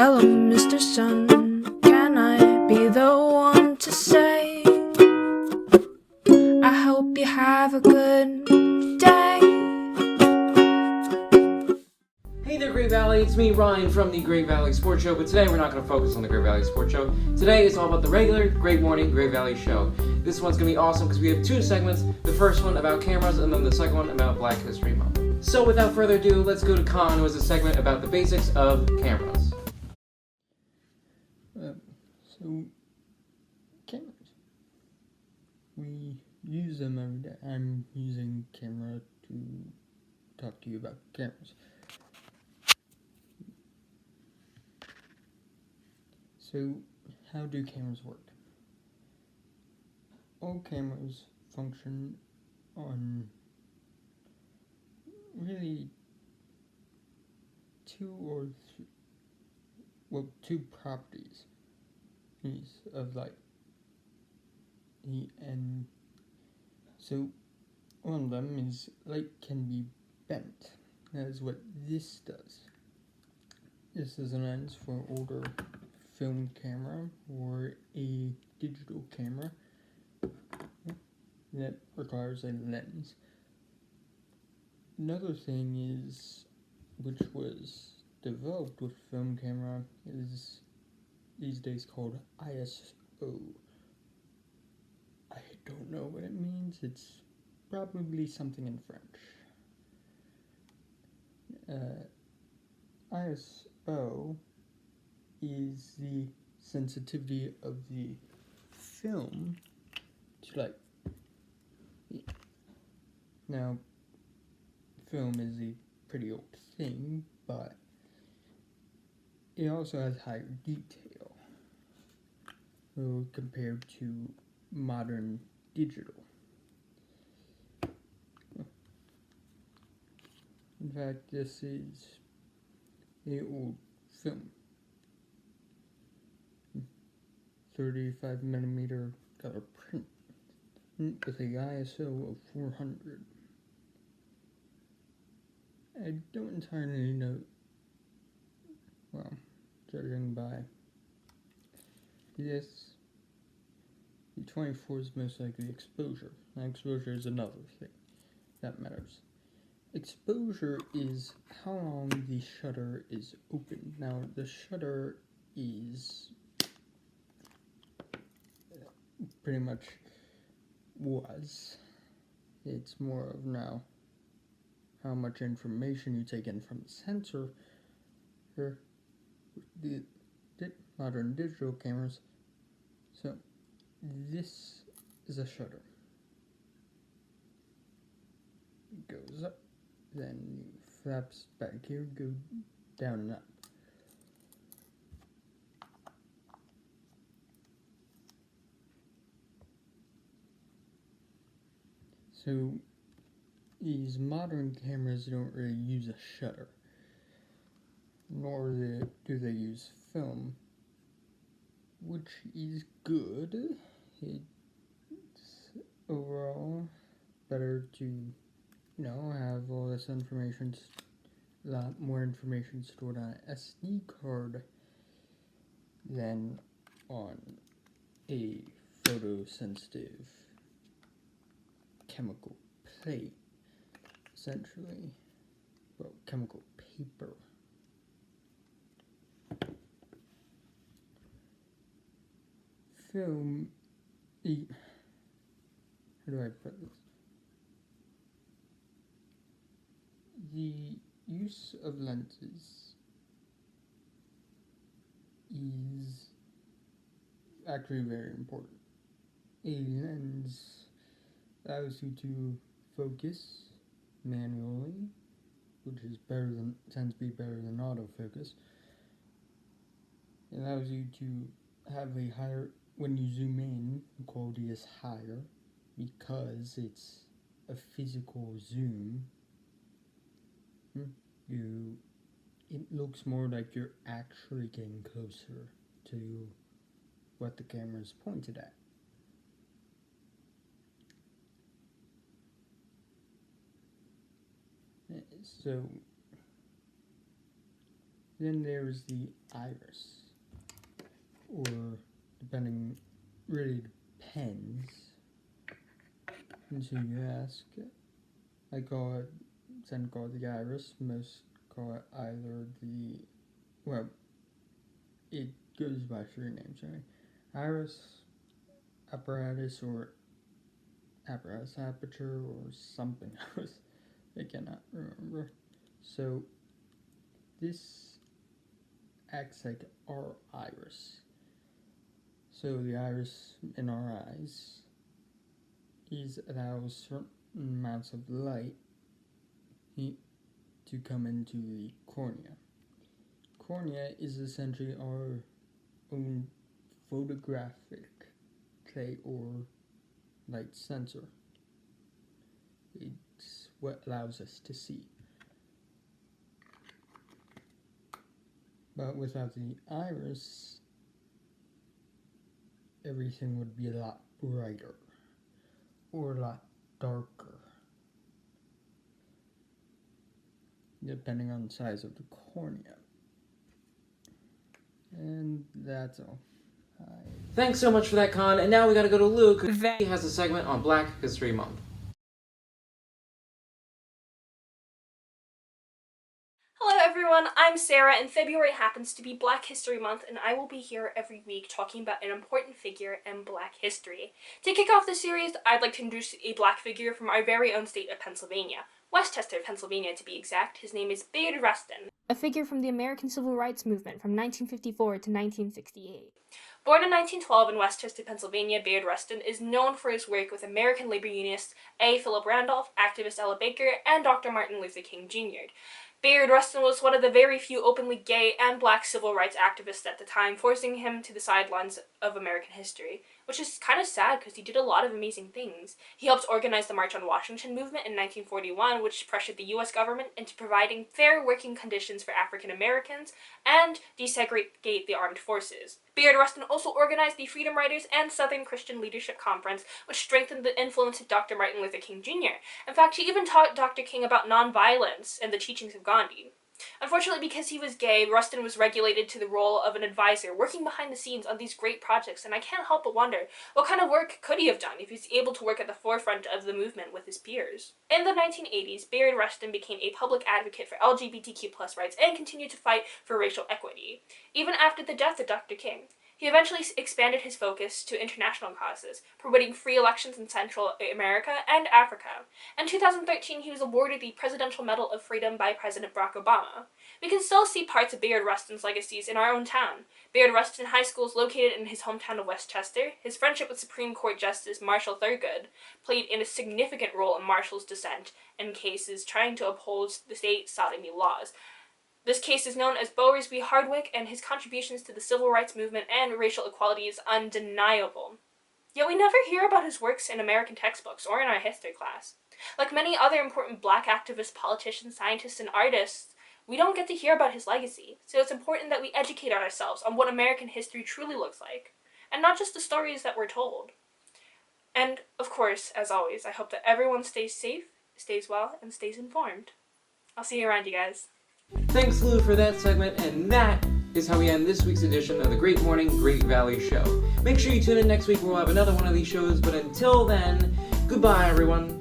Hello, Mr. Sun, can I be the one to say I hope you have a good day? Hey there, Great Valley, it's me, Ryan, from the Great Valley Sports Show, but today we're not going to focus on the Great Valley Sports Show. Today is all about the regular Great Morning Great Valley Show. This one's going to be awesome because we have two segments, the first one about cameras and then the second one about Black History Month. So without further ado, let's go to Kahan, who has a segment about the basics of cameras. So, cameras. We use them every day. I'm using camera to talk to you about cameras. So, how do cameras work? All cameras function on really two properties of light. And so one of them is light can be bent. That is what this does. This is a lens for older film camera or a digital camera that requires a lens. Another thing is, which was developed with film camera, is these days called ISO. I don't know what it means. It's probably something in French. ISO is the sensitivity of the film to light. Now, film is a pretty old thing, but it also has higher detail compared to modern digital. In fact, this is a old film, 35mm color print with a ISO of 400. I don't entirely know, well, judging by this, the 24 is most likely exposure. Now, exposure is another thing that matters. Exposure is how long the shutter is open. Now, the shutter is pretty much was. It's more of now how much information you take in from the sensor. The modern digital cameras. So this is a shutter. It goes up, then flaps back here, go down and up. So these modern cameras don't really use a shutter, nor do they use film, which is good. It's overall better to, have all this information, a lot more information stored on an SD card than on a photosensitive chemical plate, essentially. Well, chemical paper. Film, how do I put this? The use of lenses is actually very important. A lens allows you to focus manually, which is tends to be better than autofocus. It allows you to have a higher, when you zoom in, the quality is higher because it's a physical zoom. It looks more like you're actually getting closer to what the camera is pointed at. So Then there's the iris, or depending, really depends. And so you ask, I call it, some call it the iris, most call it either the, well, it goes by three names, right? Iris, apparatus, or apparatus aperture, or something else. I cannot remember. So this acts like our iris. So the iris in our eyes allows certain amounts of light to come into the cornea. Cornea is essentially our own photographic plate or light sensor. It's what allows us to see. But without the iris, everything would be a lot brighter or a lot darker, depending on the size of the cornea. And that's all. Thanks so much for that, Con. And now we gotta go to Luke, who has a segment on Black History Month. Hello everyone, I'm Sarah, and February happens to be Black History Month, and I will be here every week talking about an important figure in Black history. To kick off the series, I'd like to introduce a Black figure from our very own state of Pennsylvania. Westchester, Pennsylvania to be exact. His name is Bayard Rustin, a figure from the American Civil Rights Movement from 1954 to 1968. Born in 1912 in Westchester, Pennsylvania, Bayard Rustin is known for his work with American labor unionists A. Philip Randolph, activist Ella Baker, and Dr. Martin Luther King Jr. Bayard Rustin was one of the very few openly gay and black civil rights activists at the time, forcing him to the sidelines of American history, which is kind of sad because he did a lot of amazing things. He helped organize the March on Washington movement in 1941, which pressured the U.S. government into providing fair working conditions for African Americans and desegregate the armed forces. Bayard Rustin also organized the Freedom Riders and Southern Christian Leadership Conference, which strengthened the influence of Dr. Martin Luther King Jr. In fact, he even taught Dr. King about nonviolence and the teachings of Gandhi. Unfortunately, because he was gay, Rustin was relegated to the role of an advisor, working behind the scenes on these great projects, and I can't help but wonder, what kind of work could he have done if he was able to work at the forefront of the movement with his peers? In the 1980s, Bayard Rustin became a public advocate for LGBTQ+ rights and continued to fight for racial equity, even after the death of Dr. King. He eventually expanded his focus to international causes, promoting free elections in Central America and Africa. In 2013, he was awarded the Presidential Medal of Freedom by President Barack Obama. We can still see parts of Bayard Rustin's legacies in our own town. Bayard Rustin High School is located in his hometown of Westchester. His friendship with Supreme Court Justice Marshall Thurgood played a significant role in Marshall's dissent in cases trying to oppose the state sodomy laws. This case is known as Bowers v. Hardwick, and his contributions to the civil rights movement and racial equality is undeniable. Yet we never hear about his works in American textbooks or in our history class. Like many other important black activists, politicians, scientists, and artists, we don't get to hear about his legacy, so it's important that we educate ourselves on what American history truly looks like, and not just the stories that we're told. And, of course, as always, I hope that everyone stays safe, stays well, and stays informed. I'll see you around, you guys. Thanks, Lou, for that segment, and that is how we end this week's edition of the Great Morning, Great Valley Show. Make sure you tune in next week where we'll have another one of these shows, but until then, goodbye, everyone.